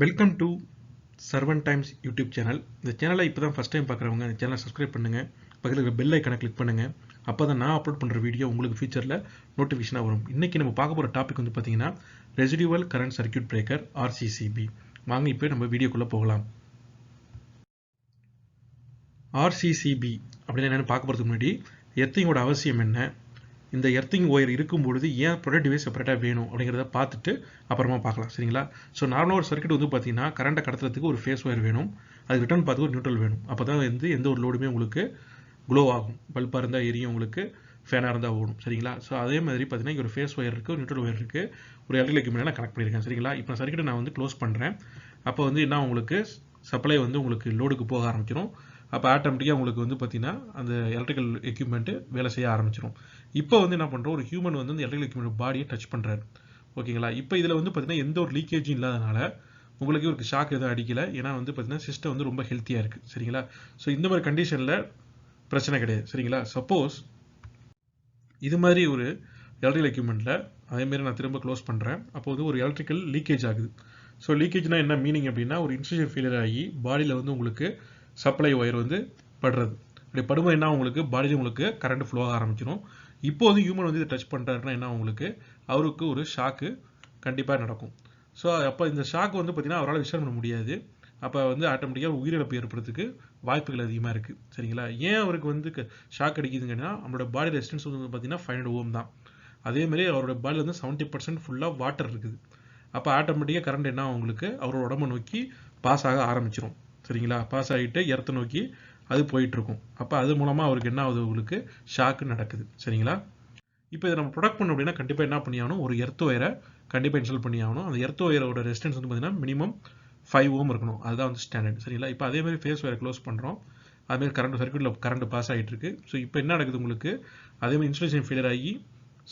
Welcome to servant times YouTube channel. இந்த சேனலை இப்போ தான் ஃபஸ்ட் டைம் பார்க்குறவங்க இந்த சேனலை சப்ஸ்கிரைப் பண்ணுங்கள், பக்கத்தில் இருக்கிற பெல் ஐக்கனை கிளிக் பண்ணுங்கள். அப்போ தான் நான் அப்லோட் பண்ணுற வீடியோ உங்களுக்கு ஃபியூச்சரில் நோட்டிஃபிகேஷனாக வரும். இன்றைக்கி நம்ம பார்க்க போகிற டாபிக் வந்து பார்த்தீங்கன்னா residual current circuit breaker RCCB. வாங்க இப்போ நம்ம வீடியோக்குள்ளே போகலாம். RCCB அப்படின்னு என்னென்னு பார்க்க போகிறதுக்கு முன்னாடி எர்த்திங்கோட அவசியம் என்ன, இந்த எர்த்திங் ஒயர் இருக்கும்பொழுது ஏன் ப்ரொடக்ட் டிவைஸ் செப்பரேட்டாக வேணும் அப்படிங்கிறத பார்த்துட்டு அப்புறமா பார்க்கலாம், சரிங்களா? ஸோ நார்மலாக ஒரு சர்க்யூட் வந்து பார்த்தீங்கன்னா கரண்ட்டை கடத்துறதுக்கு ஒரு ஃபேஸ் ஒயர் வேணும், அது ரிட்டர்ன் பார்த்து ஒரு நியூட்ரல் வேணும். அப்போ தான் வந்து எந்த ஒரு லோடுமே உங்களுக்கு க்ளோ ஆகும். பல்பாக இருந்தால் எரியும், உங்களுக்கு ஃபேனாக இருந்தால் ஓடும், சரிங்களா? ஸோ அதே மாதிரி பார்த்தீங்கன்னா இங்கே ஒரு ஃபேஸ் ஒயர் இருக்குது, ஒரு நியூட்ரல் ஒயர் இருக்குது, ஒரு எலக்ட்ரிக் எக்யூப்மெண்ட் நான் கனெக்ட் பண்ணியிருக்கேன், சரிங்களா? இப்போ நான் சர்க்யூட்டை நான் வந்து க்ளோஸ் பண்ணுறேன். அப்போ வந்து என்ன, உங்களுக்கு சப்ளை வந்து உங்களுக்கு லோடுக்கு போக ஆரம்பிச்சிடும். அப்போ ஆட்டோமேட்டிக்காக உங்களுக்கு வந்து பார்த்தீங்கன்னா அந்த எலக்ட்ரிக்கல் எக்யூப்மெண்ட்டு வேலை செய்ய ஆரம்பிச்சிடும். இப்போ வந்து என்ன பண்ணுறோம், ஒரு ஹியூமன் வந்து அந்த எலக்ட்ரிக்கல் எக்யூப்மெண்ட் பாடியை டச் பண்ணுறாரு, ஓகேங்களா? இப்போ இதில் வந்து பார்த்தீங்கன்னா எந்த ஒரு லீக்கேஜும் இல்லாதனால உங்களுக்கு ஒரு ஷாக் எதுவும் அடிக்கலை. ஏன்னா வந்து பார்த்தீங்கன்னா சிஸ்டம் வந்து ரொம்ப ஹெல்த்தியாக இருக்குது, சரிங்களா? ஸோ இந்த மாதிரி கண்டிஷனில் பிரச்சனை கிடையாது, சரிங்களா? சப்போஸ் இது மாதிரி ஒரு எலக்ட்ரிக்கல் எக்யூப்மெண்ட்டில் அதேமாரி நான் திரும்ப க்ளோஸ் பண்ணுறேன். அப்போ வந்து ஒரு எலக்ட்ரிக்கல் லீக்கேஜ் ஆகுது. ஸோ லீக்கேஜ்னால் என்ன மீனிங் அப்படின்னா, ஒரு இன்சுலேஷன் ஃபெயிலியர் ஆகி பாடியில் வந்து உங்களுக்கு சப்ளை ஒயர் வந்து படுறது. அப்படி படும்போது என்ன, உங்களுக்கு பாடியில் உங்களுக்கு கரண்ட் ஃப்ளோ ஆக ஆரம்பிச்சிடும். இப்போ வந்து ஹியூமன் வந்து இதை டச் பண்ணுறாருன்னா என்ன, உங்களுக்கு அவருக்கு ஒரு ஷாக்கு கண்டிப்பாக நடக்கும். ஸோ அப்போ இந்த ஷாக் வந்து பார்த்தீங்கன்னா அவரால் விஷயம் பண்ண முடியாது. அப்போ வந்து ஆட்டோமேட்டிக்காக உயிரிழப்பு ஏற்படுறதுக்கு வாய்ப்புகள் அதிகமாக இருக்குது, சரிங்களா? ஏன் அவருக்கு வந்து ஷாக் அடிக்குதுங்கன்னா, நம்மளோட பாடி ரெசிஸ்டன்ஸ் வந்து பார்த்தீங்கன்னா 500 ஓம் தான். அதேமாதிரி அவரோட பாடியில் வந்து 70% ஃபுல்லாக வாட்டர் இருக்குது. அப்போ ஆட்டோமேட்டிக்காக கரண்ட் என்ன, உங்களுக்கு அவரோட உடம்பை நோக்கி பாஸ் ஆக ஆரம்பிச்சிடும், சரிங்களா? பாஸ் ஆகிட்டு எர்த்தை நோக்கி அது போயிட்டுருக்கும். அப்போ அது மூலமாக அவருக்கு என்ன ஆகுது, உங்களுக்கு ஷாக்கு நடக்குது, சரிங்களா? இப்போ இதை நம்ம ப்ரொடக்ட் பண்ணணும் அப்படின்னா கண்டிப்பாக என்ன பண்ணி ஆகணும், ஒரு எர்த் ஒயரை கண்டிப்பாக இன்ஸ்டால் பண்ணி ஆகணும். அந்த எர்த் ஒயரோட ரெசிஸ்டன்ஸ் வந்து பார்த்தீங்கன்னா மினிமம் 5 ஓம் இருக்கணும், அதுதான் வந்து ஸ்டாண்டர்ட், சரிங்களா? இப்போ அதேமாதிரி ஃபேஸ் ஒயரை க்ளோஸ் பண்ணுறோம். அதுமாதிரி கரண்ட் சர்க்யூட்டில் கரண்ட் பாஸ் ஆகிட்டு இருக்கு. ஸோ இப்போ என்ன நடக்குது, உங்களுக்கு அதேமாதிரி இன்சுலேஷன் ஃபெயிலியர் ஆகி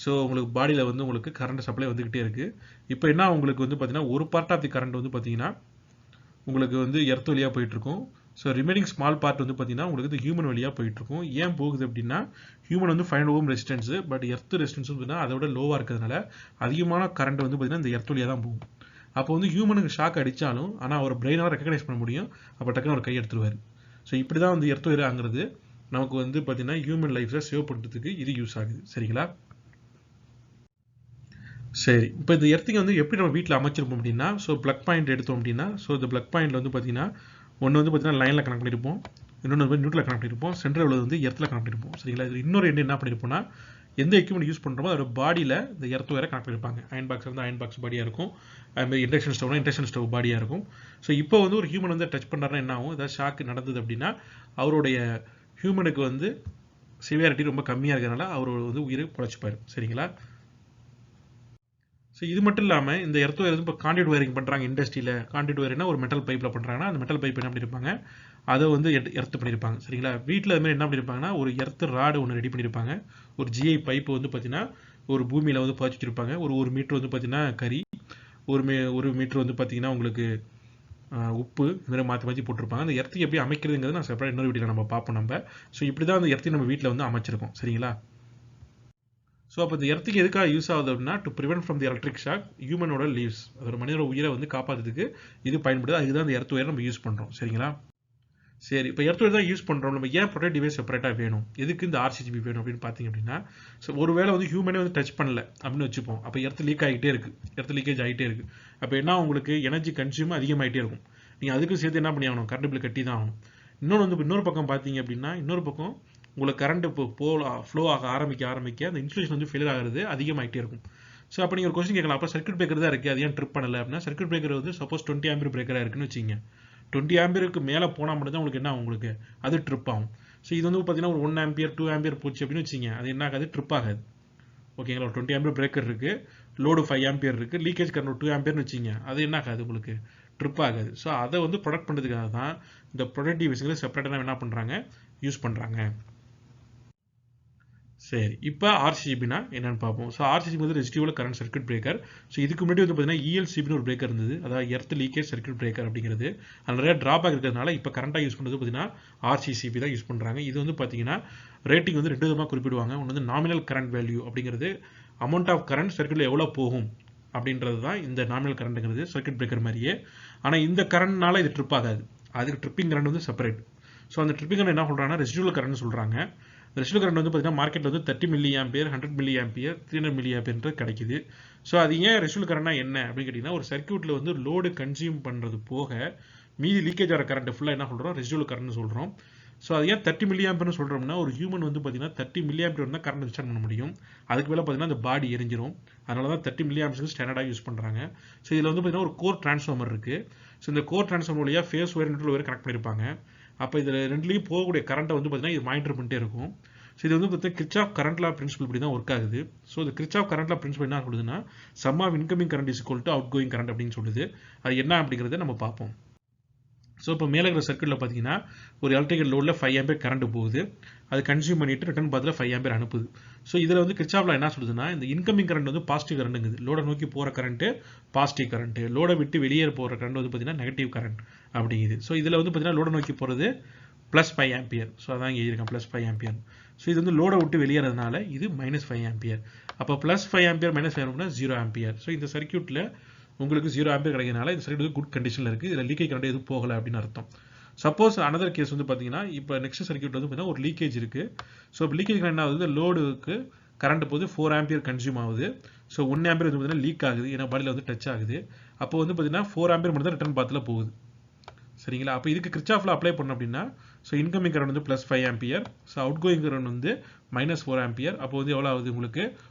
ஸோ உங்களுக்கு பாடியில் வந்து உங்களுக்கு கரண்ட் சப்ளை வந்துக்கிட்டே இருக்குது. இப்போ என்ன, உங்களுக்கு வந்து பார்த்தீங்கன்னா ஒரு பார்ட் ஆஃப் தி கரண்ட் வந்து பார்த்தீங்கன்னா உங்களுக்கு வந்து எர்த் வழியாக போயிட்டுருக்கும். ஸோ ரிமைனிங் ஸ்மால் பார்ட் வந்து பார்த்தீங்கன்னா உங்களுக்கு வந்து ஹியூமன் வழியாக போயிட்டுருக்கும். ஏன் போகுது அப்படின்னா, ஹியூமன் வந்து 500 ஓம் ரெசிஸ்டன்ஸு, பட் எர்த் ரெசிஸ்டன்ஸ் பார்த்தீங்கன்னா அதோட லோவாக இருக்கிறதுனால அதிகமான கரண்ட் வந்து பார்த்தீங்கன்னா இந்த எர்த் வழியாக தான் போகும். அப்போ வந்து ஹியூமனுக்கு ஷாக் அடித்தாலும் ஆனால் அவர் பிரெயினால் ரெக்கக்னைஸ் பண்ண முடியும். அப்போ டக்குன்னு அவர் கை எடுத்துருவார். ஸோ இப்படி தான் வந்து எர்த் வயராங்கிறது நமக்கு வந்து பார்த்தீங்கன்னா ஹியூமன் லைஃப்பில் சேவ் பண்ணுறதுக்கு இது யூஸ் ஆகுது, சரிங்களா? சரி, இப்போ இந்த எர்த்திங் வந்து எப்படி நம்ம வீட்டில் அமைச்சிருப்போம் அப்படின்னா, ஸோ ப்ளக் பாயிண்ட் எடுத்தோம் அப்படின்னா, ஸோ இந்த ப்ளக் பாயிண்டில் வந்து பார்த்தீங்கன்னா ஒன்று வந்து பார்த்தீங்கன்னா லைனில் கனெக்ட் பண்ணியிருப்போம், இன்னொன்று வந்து நியூட்ரல் கனெக்ட் பண்ணியிருப்போம், சென்டரில் உள்ளது வந்து எர்த்தில் கனெக்ட் பண்ணியிருப்போம், சரிங்களா? இது இன்னொரு என்ன பண்ணியிருப்போம்னா, எந்த எக்யூப்மெண்ட் யூஸ் பண்ணுறோமோ அதோட பாடியில் இந்த எர்த் ஒயரை கனெக்ட் பண்ணியிருப்பாங்க. அயன் பாக்ஸ் வந்து அயன் பாக்ஸ் பாடியாக இருக்கும், அதுமாதிரி இண்டக்ஷன் ஸ்டவ்னா இண்டக்ஷன் ஸ்டவ் பாடியாக இருக்கும். ஸோ இப்போ வந்து ஒரு ஹியூமன் வந்து டச் பண்ணுறாருன்னா என்ன ஆகும், ஏதாவது ஷாக் நடந்தது அப்படின்னா அவருடைய ஹியூமனுக்கு வந்து சிவியாரிட்டி ரொம்ப கம்மியாக இருக்கிறதுனால அவர் வந்து உயிரை பொழைச்சிப்பார், சரிங்களா? ஸோ இது மட்டும் இல்லாமல் இந்த எர்த் ஒயர் இப்போ கான்டியூட் ஒயரிங் பண்ணுறாங்க இண்டஸ்ட்ரியில். கான்டியூட் ஒயர்னா ஒரு மெட்டல் பைப்பில் பண்ணுறாங்கன்னா அந்த மெட்டல் பைப் என்ன பண்ணியிருப்பாங்க, அதை வந்து எர்த்து பண்ணியிருப்பாங்க, சரிங்களா? வீட்டில் அதுமாதிரி என்ன பண்ணியிருப்பாங்கன்னா ஒரு எர்த்து ராடு ஒன்று ரெடி பண்ணியிருப்பாங்க. ஒரு GI பைப்பு வந்து பார்த்தீங்கன்னா ஒரு பூமியில் வந்து பதிச்சு வச்சுருப்பாங்க. ஒரு மீட்டர் வந்து பார்த்தீங்கன்னா கறி, ஒரு மீட்டர் வந்து பார்த்தீங்கன்னா உங்களுக்கு உப்பு, இந்த மாதிரி மாற்றி மாற்றி போட்டிருப்பாங்க. அந்த எர்த்தி எப்படி அமைக்கிறதுங்கிறது நான் செப்பரேட் இன்னொரு வீடியோவில் நம்ம பார்ப்போம் நம்ம. ஸோ இப்படி தான் அந்த எர்த்தி நம்ம வீட்டில் வந்து அமைச்சிருக்கோம், சரிங்களா? ஸோ அப்போ இந்த எர்த்துக்கு எதுக்காக யூஸ் ஆகுது அப்படின்னா, to prevent from the electric shock ஹியூமனோட லீவ்ஸ், அதோட மனிதனோட உயிரை வந்து காப்பாற்றுறதுக்கு இது பயன்படுது. அதுதான் இந்த எர்த் ஒயரை நம்ம யூஸ் பண்ணுறோம், சரிங்களா? சரி, இப்போ எர்த் ஒயர் தான் யூஸ் பண்ணுறோம், நம்ம ஏன் ப்ரொடக்ட் டிவைஸ் செப்பரேட்டாக வேணும், எதுக்கு இந்த RCCB வேணும் அப்படின்னு பார்த்தீங்க அப்படின்னா, ஸோ ஒருவேளை வந்து ஹியூமனே வந்து டச் பண்ணல அப்படின்னு வச்சுப்போம். அப்போ எர்த் லீக் ஆகிட்டே இருக்குது, எர்த் லீக்கேஜ் ஆகிட்டே இருக்குது. அப்போ என்ன, உங்களுக்கு எனர்ஜி கன்சியூம் அதிகமாகிட்டே இருக்கும். நீங்கள் அதுக்கு சேர்த்து என்ன பண்ணி ஆகணும், கரண்ட் பில் கட்டி தான் ஆகணும். இன்னொரு பக்கம் பார்த்தீங்க அப்படின்னா, இன்னொரு பக்கம் உங்களுக்கு கரண்ட் இப்போ ஃப்ளோ ஆக ஆரம்பிக்க அந்த இன்சுலேஷன் வந்து ஃபெயிலியர் ஆகிறது அதிகமாகிட்டே இருக்கும். ஸோ அப்போ நீங்கள் ஒரு கொஸ்டின் கேட்கலாம், அப்போ சர்க்யூட் பிரேக்கர் தான் இருக்குது, அது ஏன் ட்ரிப் பண்ணலை அப்படின்னா, சர்க்யூட் பிரேக்கர் வந்து சப்போஸ் 20 ஆம்பியர் பிரேக்கராக இருக்குன்னு வச்சுங்க, 20 ஆம்பியருக்கு மேலே போனால் மட்டும் தான் உங்களுக்கு என்ன, உங்களுக்கு அது ட்ரிப் ஆகும். ஸோ இது வந்து பார்த்தீங்கன்னா ஒரு 1 ஆம்பியர் 2 ஆம்பியர் போச்சு அப்படின்னு வச்சுங்க, அது என்ன ஆகாது, ட்ரிப் ஆகாது, ஓகேங்களா? ஒரு 20 ஆம்பியர் பிரேக்கர் இருக்குது, லோடு 5 ஆம்பியர் இருக்குது, லீக்கேஜ் கரண்ட் ஒரு 2 ஆம்பியர்னு வச்சுங்க, அது என்ன ஆகாது, உங்களுக்கு ட்ரிப் ஆகாது. ஸோ அதை வந்து ப்ரொடக்ட் பண்ணுறதுக்காக தான் இந்த ப்ரொடக்ட் டிவைஸ்களை செப்பரேட்டாக என்ன பண்ணுறாங்க, யூஸ் பண்ணுறாங்க. சரி, இப்போ RCCBனா என்னன்னு பார்ப்போம். ஸோ RCCB வந்து residual current circuit breaker. So இதுக்கு முன்னாடி வந்து பார்த்தீங்கன்னா ELCBன்னு ஒரு பிரேக்கர் இருந்தது, அதாவது எர்த் லீக்கேஜ் சர்க்யூட் பிரேக்கர் அப்படிங்கிறது. அது நிறைய ட்ராபேக் இருக்கிறதுனால இப்போ கரண்டாக யூஸ் பண்ணுறது பார்த்தீங்கன்னா RCCB தான் யூஸ் பண்ணுறாங்க. இது வந்து பார்த்தீங்கன்னா ரேட்டிங் வந்து 2 விதமாக குறிப்பிடுவாங்க. ஒன்று வந்து நாமினல் கரண்ட் வேல்யூ அப்படிங்கிறது அமௌண்ட் ஆஃப் கரண்ட் சர்க்யூட்டில் எவ்வளோ போகும் அப்படின்றது தான் இந்த நாமினல் கரண்ட்ங்கிறது சர்க்யூட் பிரேக்கர் மாதிரியே. ஆனால் இந்த கரண்ட்னால இது ட்ரிப் ஆகாது, அதுக்கு ட்ரிப்பிங் கரண்ட் வந்து செப்பரேட். ஸோ அந்த ட்ரிப்பிங் கரண்ட் என்ன சொல்கிறாங்கன்னா ரெசிடுவல் கரண்ட் சொல்கிறாங்க. ரெசிடுவல் கரண்ட் வந்து பார்த்தீங்கன்னா மார்க்கெட்டில் வந்து 30 milli ampere, 100 milli ampere, 300 milli ampere கிடைக்குது. ஸோ அது ஏன் ரெசிடுவல் கரண்ட்னா என்ன அப்படின்னு கேட்டிங்கன்னா, ஒரு சர்க்யூட்டில் வந்து லோடு கன்சியூம் பண்ணுறது போக மீதி லீக்கேஜ் ஆகிற கரண்ட் ஃபுல்லாக என்ன சொல்கிறோம், ரெசிடுவல் கரண்ட்னு சொல்கிறோம். ஸோ அது ஏன் 30 மில்லி ஆம்பியர்னு சொல்கிறோம்னா, ஒரு ஹியூமன் வந்து பார்த்தீங்கன்னா 30 மில்லி ஆம்பியர் தான் கரண்ட் டிஸ்சார்ஜ் பண்ண முடியும். அதுக்கு மேலே பார்த்தீங்கன்னா அந்த பாடி எரிஞ்சிடும். அதனால தான் 30 மில்லி ஆம்பியர்ஸ் ஸ்டாண்டர்டாக யூஸ் பண்ணுறாங்க. ஸோ இதில் வந்து பார்த்தீங்கன்னா ஒரு கோர் டிரான்ஸ்ஃபார்மர் இருக்குது. ஸோ இந்த கோர் டிரான்ஸ்ஃபார்மர் வழியாக face wire, neutral wire connect பண்ணியிருப்பாங்க. அப்போ இதில் ரெண்டுலேயும் போகக்கூடிய கரண்ட்டை வந்து பார்த்தீங்கன்னா இது மானிட்டர் பண்ணிட்டே இருக்கும். ஸோ இது வந்து பார்த்தீங்கன்னா கிர்ச்சாஃப் கரண்ட் லா பிரின்சிபல் இப்படி தான் ஒர்க் ஆகுது. ஸோ இந்த கிர்ச்சாஃப் கரண்ட் லா பிரின்சிபல் என்ன சொல்லுதுன்னா, sum of incoming current is equal to outgoing current அப்படின்னு சொல்லுது. அது என்ன அப்படிங்கிறத நம்ம பார்ப்போம். ஸோ இப்போ மேலே இருக்கிற சர்க்யூட்டில் பார்த்தீங்கன்னா ஒரு எலக்ட்ரிக்கல் லோடில் 5 ஆம்பியர் கரண்ட் போகுது. அது கன்சியூம் பண்ணிட்டு ரிட்டர்ன் பாத்தில் 5 ஆம்பியர் அனுப்புது. ஸோ இதில் வந்து கிர்ச்சாஃப் லா என்ன சொல்லுதுன்னா, இந்த இன்கமிங் கரண்ட் வந்து பாசிட்டிவ் கரண்ட்டுங்குது. லோடை நோக்கி போகிற கரண்ட்டு பாசிட்டிவ் கரண்ட், லோடை விட்டு வெளியே போகிற கரண்ட் வந்து பார்த்தீங்கன்னா நெகட்டிவ் கரண்ட் அப்படிங்குது. ஸோ இதில் வந்து பார்த்தீங்கன்னா லோடை நோக்கி போகிறது +5 ஆம்பியர். ஸோ அதான் இங்கே எழுதியிருக்கேன் +5 ஆம்பியர். ஸோ இது வந்து லோடை விட்டு வெளியேறதுனால இது -5 ஆம்பியர். அப்போ +5 ஆம்பியர் -5 ஆம்பியர்னா 0 ஆம்பியர். ஸோ இந்த சர்க்யூட்டில் உங்களுக்கு 0 ஆம்பியர் கிடைக்கிறதுனால இந்த சர்க்யூட் வந்து குட் கண்டிஷனில் இருக்குது. இதில் லீக்கேஜ் கரண்ட் எதுவும் போகலை அப்படின்னு அர்த்தம். சப்போஸ் அனதர் கேஸ் வந்து பார்த்தீங்கன்னா, இப்போ நெக்ஸ்ட் சர்க்யூட் வந்து பார்த்தீங்கன்னா ஒரு லீக்கேஜ் இருக்குது. ஸோ இப்போ லீக்கேஜ் கரண்ட் என்ன ஆகுது, லோடுக்கு கரண்ட் போது 4 ஆம்பியர் கன்சியூம் ஆகுது. ஸோ 1 ஆம்பியர் வந்து பார்த்தீங்கன்னா லீக் ஆகுது, ஏன்னா பாடியில் வந்து டச் ஆகுது. அப்போ வந்து பார்த்தீங்கன்னா 4 ஆம்பியர் மட்டும் தான் ரிட்டர்ன் பாத்தில் போகுது. சரிங்களா? அப்போ இதுக்கு கிர்ச்சாஃப் லா அப்ளை பண்ணோம் அப்படின்னா, ஸோ இன்கமிங் கரண்ட் வந்து +5 ampere, so out going current வந்து -4 ஆம்பியர். அப்போ வந்து எவ்வளோ ஆகுது உங்களுக்கு,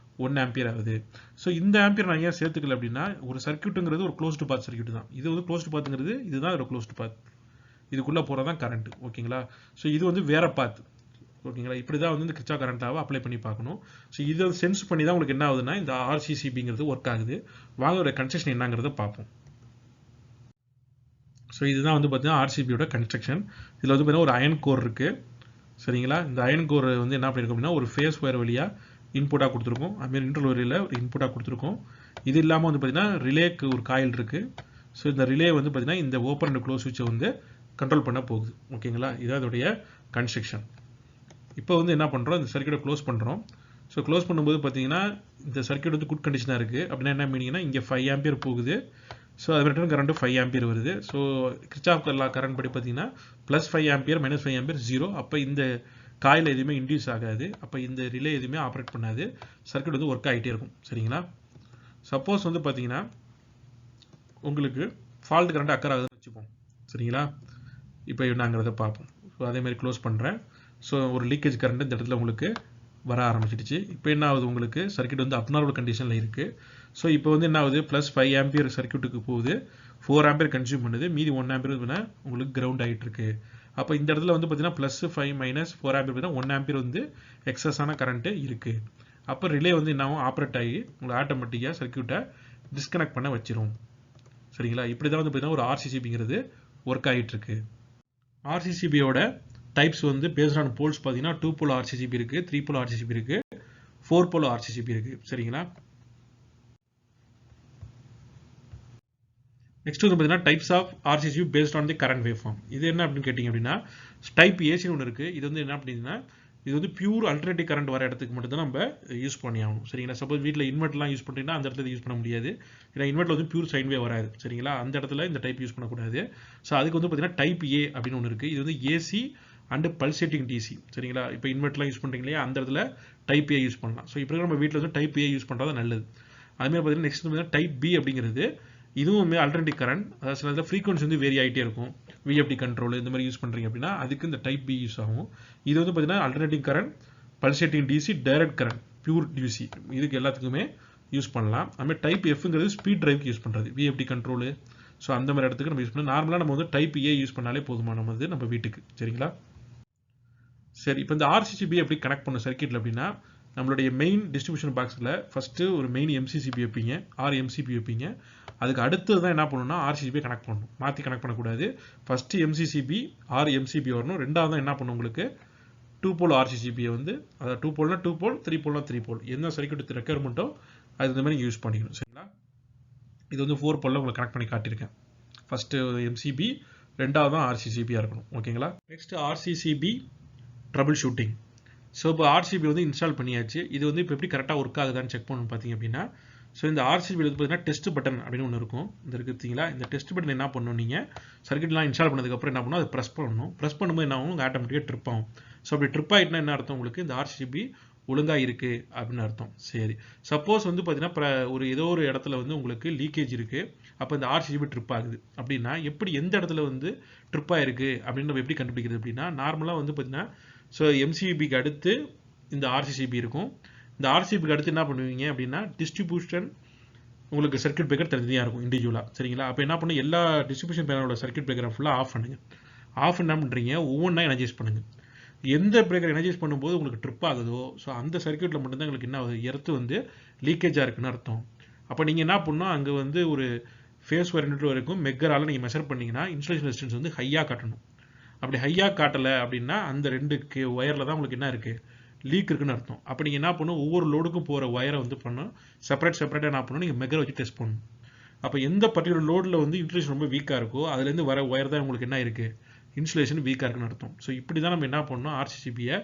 1 ஆம்பியர் ஆகுது. ஸோ இந்த ஆம்பியர் நான் ஏன் சேர்த்துக்கல அப்படின்னா, ஒரு சர்க்யூட்டுங்கிறது ஒரு க்ளோஸ்டு பாத் சர்க்யூட் தான். இது வந்து க்ளோஸ்டு பாத்துங்கிறது இதுதான் ஒரு க்ளோஸ்டு பாத், இதுக்குள்ளே போகிறது தான் கரண்ட். ஓகேங்களா? ஸோ இது வந்து வேற பாத். ஓகேங்களா? இப்படி தான் வந்து இந்த கிர்ச்சாஃப் கரண்ட்டாவை அப்ளை பண்ணி பார்க்கணும். ஸோ இதை சென்ஸ் பண்ணி தான் உங்களுக்கு என்ன ஆகுதுன்னா இந்த RCCBங்கிறது ஒர்க் ஆகுது. வாங்க ஒரு கன்ஸ்ட்ரக்ஷன் என்னங்கிறத பார்ப்போம். ஸோ இதுதான் வந்து பார்த்தீங்கன்னா RCBயோட கன்ஸ்ட்ரக்ஷன். இதில் வந்து பார்த்தீங்கன்னா ஒரு அயன் கோர் இருக்குது. சரிங்களா? இந்த அயன் கோர் வந்து என்ன பண்ணியிருக்கோம் அப்படின்னா ஒரு ஃபேஸ் ஒயர் வழியாக இன்புட்டாக கொடுத்துருக்கோம். அதுமாதிரி நியூட்ரல் ஒயரில் ஒரு இன்புட்டாக கொடுத்துருக்கோம். இது இல்லாமல் வந்து பார்த்தீங்கன்னா ரிலேக்கு ஒரு காயில் இருக்குது. ஸோ இந்த ரிலே வந்து பார்த்தீங்கன்னா இந்த ஓப்பன் அண்ட் க்ளோஸ் சுவிட்சை வந்து கண்ட்ரோல் பண்ண போகுது. ஓகேங்களா? இதான் அதோடைய கன்ஸ்ட்ரக்ஷன். இப்போ வந்து என்ன பண்ணுறோம், இந்த சர்க்யூட்டை க்ளோஸ் பண்ணுறோம். ஸோ க்ளோஸ் பண்ணும்போது பார்த்தீங்கன்னா இந்த சர்க்யூட் வந்து குட் கண்டிஷனாக இருக்குது. அப்படின்னா என்ன மீனிங்னா, இங்கே 5 ஆம்பியர் போகுது. ஸோ அது ரிட்டர்ன் கரண்ட் 5 ஆம்பியர் வருது. ஸோ கிர்ச்சாஃப் லா கரண்ட் படி பார்த்தீங்கன்னா +5 ஆம்பியர் -5 ஆம்பியர் 0. அப்போ இந்த காயில் எதுவுமே இன்டியூஸ் ஆகாது. அப்போ இந்த ரிலே எதுவுமே ஆப்ரேட் பண்ணாது. சர்க்யூட் வந்து ஒர்க் ஆகிட்டே இருக்கும். சரிங்களா? சப்போஸ் வந்து பார்த்தீங்கன்னா உங்களுக்கு ஃபால்ட் கரண்ட் அக்கர் ஆகுதுன்னு வச்சுப்போம். சரிங்களா? இப்போ நாங்கிறத பார்ப்போம். ஸோ அதேமாதிரி க்ளோஸ் பண்ணுறேன். ஸோ ஒரு லீக்கேஜ் கரண்ட் இந்த இடத்துல உங்களுக்கு வர ஆரம்பிச்சிடுச்சு. இப்போ என்ன ஆகுது, உங்களுக்கு சர்க்யூட் வந்து அப்நார்மல் கண்டிஷனில் இருக்குது. ஸோ இப்போ வந்து என்ன ஆகுது, +5 ஆம்பியர் சர்க்யூட்டுக்கு போகுது, 4 ஆம்பியர் கன்சியூம் பண்ணுது, மீதி 1 ஆம்பியர் உங்களுக்கு கிரவுண்ட் ஆகிட்டு இருக்கு. அப்போ இந்த இடத்துல வந்து பார்த்தீங்கன்னா +5 - 4 ஆம்பியர் பார்த்தீங்கன்னா 1 ஆம்பியர் வந்து எக்ஸஸான கரண்ட்டு இருக்குது. அப்போ ரிலே வந்து என்ன ஆப்ரேட் ஆகி உங்களுக்கு ஆட்டோமேட்டிக்காக சர்க்யூட்டை டிஸ்கனெக்ட் பண்ண வச்சிரும். சரிங்களா? இப்படி தான் வந்து பார்த்தீங்கன்னா ஒரு RCCBங்கிறது ஒர்க் ஆகிட்டு இருக்கு. RCCBயோட டைப்ஸ் வந்து பேஸ்ட் ஆன் போல்ஸ் பார்த்தீங்கன்னா 2 போல் RCCB இருக்குது, 3 போல் RCCB இருக்குது, 4 போல் RCCB இருக்குது. சரிங்களா? நெக்ஸ்ட் வந்து பார்த்தீங்கன்னா types of RCCB based on the current wave form. இது என்ன அப்படின்னு கேட்டிங்க அப்படின்னா, டைப் ஏசின்னு ஒன்று இருக்குது. இது வந்து என்ன அப்படின்னா, இது வந்து பியூர் அல்டர்னேட்டிவ் கரண்ட் வர இடத்துக்கு மட்டும் தான் நம்ம யூஸ் பண்ணி ஆகணும். சரிங்களா? சப்போஸ் வீட்டில் இன்வெர்ட்லாம் யூஸ் பண்ணுறீங்கன்னா அந்த இடத்துல யூஸ் பண்ண முடியாது. ஏன்னா இன்வெர்ட்டில் வந்து பியூர் சைன் வேவ் வராது. சரிங்களா? அந்த இடத்துல இந்த டைப் யூஸ் பண்ணக்கூடாது. ஸோ அதுக்கு வந்து பார்த்தீங்கன்னா டைப் ஏ அப்படின்னு ஒன்று இருக்குது. இது வந்து ஏசி அண்ட் பல்சேட்டிங் டிசி. சரிங்களா? இப்போ இன்வெர்ட்லாம் யூஸ் பண்ணுறீங்க இல்லையா, அந்த இடத்துல டைப் ஏ யூஸ் பண்ணலாம். ஸோ இப்போ நம்ம வீட்டில் வந்து டைப் ஏ யூஸ் பண்ணுறது நல்லது. அதுமாதிரி பார்த்தீங்கன்னா நெக்ஸ்ட் வந்து டைப் பி அப்படிங்கிறது இதுவுமே அல்டர்னேட்டிவ் கரண்ட், அதாவது சில இதில் ஃப்ரீக்வன்சி வந்து வேரி ஆகிட்டே இருக்கும். விஎஃப்டி கண்ட்ரோல் இந்த மாதிரி யூஸ் பண்ணுறீங்க அப்படின்னா அதுக்கு இந்த டைப் பி யூஸ் ஆகும். இது வந்து பார்த்தீங்கன்னா alternative current, pulsating DC, direct current, pure DC, இதுக்கு எல்லாத்துக்குமே யூஸ் பண்ணலாம். அதுமாதிரி டைப் எஃப்ங்கிறது ஸ்பீட் டிரைவ்க்கு யூஸ் பண்ணுறது, விஎஃப்டி கண்ட்ரோலு. ஸோ அந்த மாதிரி இடத்துக்கு நம்ம யூஸ் பண்ணலாம். நார்மலாக நம்ம வந்து டைப் ஏ யூஸ் பண்ணாலே போதுமானது நம்ம வீட்டுக்கு. சரிங்களா? சரி, இப்போ இந்த RCCB எப்படி கனெக்ட் பண்ண சர்க்யூட்டில் அப்படின்னா, நம்மளுடைய மெயின் டிஸ்ட்ரிபியூஷன் பாக்ஸில் ஃபஸ்ட்டு ஒரு மெயின் MCCB வைப்பீங்க, MCB வைப்பீங்க. அதுக்கு அடுத்தது தான் என்ன பண்ணணும்னா RCCB கனெக்ட் பண்ணணும். மாற்றி கனெக்ட் பண்ணக்கூடாது. ஃபஸ்ட்டு MCCB MCB வரணும். ரெண்டாவது தான் என்ன பண்ணணும், உங்களுக்கு 2 போல் RCCB வந்து, அதாவது 2 போல்னா 2 போல், 3 போல்னா 3 போல், என்ன சர்க்யூட் ரெக்யர்மெண்ட்டோ அது இந்த மாதிரி யூஸ் பண்ணிக்கணும். சரிங்களா? இது வந்து 4 போலில் உங்களுக்கு கனெக்ட் பண்ணி காட்டியிருக்கேன். ஃபஸ்ட்டு MCB, ரெண்டாவது தான் RCCB இருக்கணும். ஓகேங்களா? Next RCCB trouble shooting. So இப்போ RCCB வந்து இன்ஸ்டால் பண்ணியாச்சு. இது வந்து இப்போ எப்படி கரெக்டாக ஒர்க் ஆகுதான்னு செக் பண்ணணும் பார்த்தீங்க அப்படின்னா, ஸோ இந்த RCCB வந்து பார்த்தீங்கன்னா டெஸ்ட் பட்டன் அப்படின்னு ஒன்று இருக்கும். இந்த இருக்குங்களா, இந்த டெஸ்ட் பட்டன் என்ன பண்ணணும், நீங்கள் சர்க்யூட்லாம் இன்ஸ்டால் பண்ணதுக்கப்புறம் என்ன பண்ணணும், அதை ப்ரெஸ் பண்ணணும். ப்ரெஸ் பண்ணும்போது என்ன ஆகும், உங்களுக்கு ஆட்டோமேட்டிக்காக ட்ரிப் ஆகும். ஸோ அப்படி ட்ரிப் ஆகிட்டுனா என்ன அர்த்தம், உங்களுக்கு இந்த RCCB ஒழுங்காக இருக்குது அப்படின்னு அர்த்தம். சரி, சப்போஸ் வந்து பார்த்தீங்கன்னா ஏதோ ஒரு இடத்துல வந்து உங்களுக்கு லீக்கேஜ் இருக்குது, அப்போ இந்த RCCB ட்ரிப் ஆகுது அப்படின்னா எப்படி, எந்த இடத்துல வந்து ட்ரிப் ஆகிருக்கு அப்படின்னு நம்ம எப்படி கண்டுபிடிக்கிறது அப்படின்னா, நார்மலாக வந்து பார்த்தீங்கன்னா ஸோ MCBக்கு அடுத்து இந்த RCCB இருக்கும். இந்த RCCBக்கு அடுத்து என்ன பண்ணுவீங்க அப்படின்னா டிஸ்ட்ரிபியூஷன் உங்களுக்கு சர்க்யூட் பிரேக்கர் தனியாக இருக்கும் இண்டிவிஜுவலாக. சரிங்களா, அப்போ என்ன பண்ணுங்க, எல்லா டிஸ்ட்ரிபியூஷன் பேனலோட சர்க்யூட் பிரேக்கரை ஃபுல்லாக ஆஃப் பண்ணுங்க. ஆஃப் என்ன பண்ணுறீங்க, ஒவ்வொன்றா எனர்ஜைஸ் பண்ணுங்க. எந்த பிரேக்கர் எனர்ஜைஸ் பண்ணும்போது உங்களுக்கு ட்ரிப் ஆகுதோ ஸோ அந்த சர்க்யூட்டில் மட்டும்தான் உங்களுக்கு என்ன ஆகுது, எர்த்து வந்து லீக்கேஜாக இருக்குன்னு அர்த்தம். அப்போ நீங்கள் என்ன பண்ணணும், அங்கே வந்து ஒரு ஃபேஸ் வேரியன்ட் வரைக்கும் மெக்கரால் நீங்கள் மெஷர் பண்ணிங்கன்னா இன்சுலேஷன் ரெசிஸ்டன்ஸ் வந்து ஹையாக காட்டணும். அப்படி ஹையாக காட்டலை அப்படின்னா அந்த 2 ஒயரில் தான் உங்களுக்கு என்ன இருக்குது, லீக் இருக்குன்னு அர்த்தம். அப்போ நீங்கள் என்ன பண்ணணும், ஒவ்வொரு லோடுக்கும் போகிற ஒயரை வந்து பண்ணணும் செப்பரேட்டாக என்ன பண்ணணும், நீங்கள் மெக்கரை வச்சு டெஸ்ட் பண்ணணும். அப்போ எந்த பர்டிகுலர் லோடில் வந்து இன்சுலேஷன் ரொம்ப வீக்காக இருக்கோ அதுலேருந்து வர ஒயர் தான் உங்களுக்கு என்ன இருக்குது, இன்சுலேஷன் வீக்காக இருக்குன்னு அர்த்தம். ஸோ இப்படி தான் நம்ம என்ன பண்ணணும், RCCBயை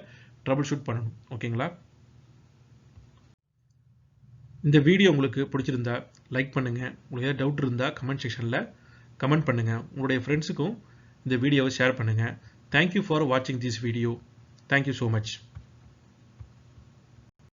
ட்ரபிள் ஷூட் பண்ணணும். ஓகேங்களா, இந்த வீடியோ உங்களுக்கு பிடிச்சிருந்தா லைக் பண்ணுங்கள். உங்களுக்கு ஏதாவது டவுட் இருந்தால் கமெண்ட் செக்ஷனில் கமெண்ட் பண்ணுங்கள். உங்களுடைய ஃப்ரெண்ட்ஸுக்கும் இந்த வீடியோவை ஷேர் பண்ணுங்கள். தேங்க்யூ ஃபார் வாட்சிங் this video. Thank you so much.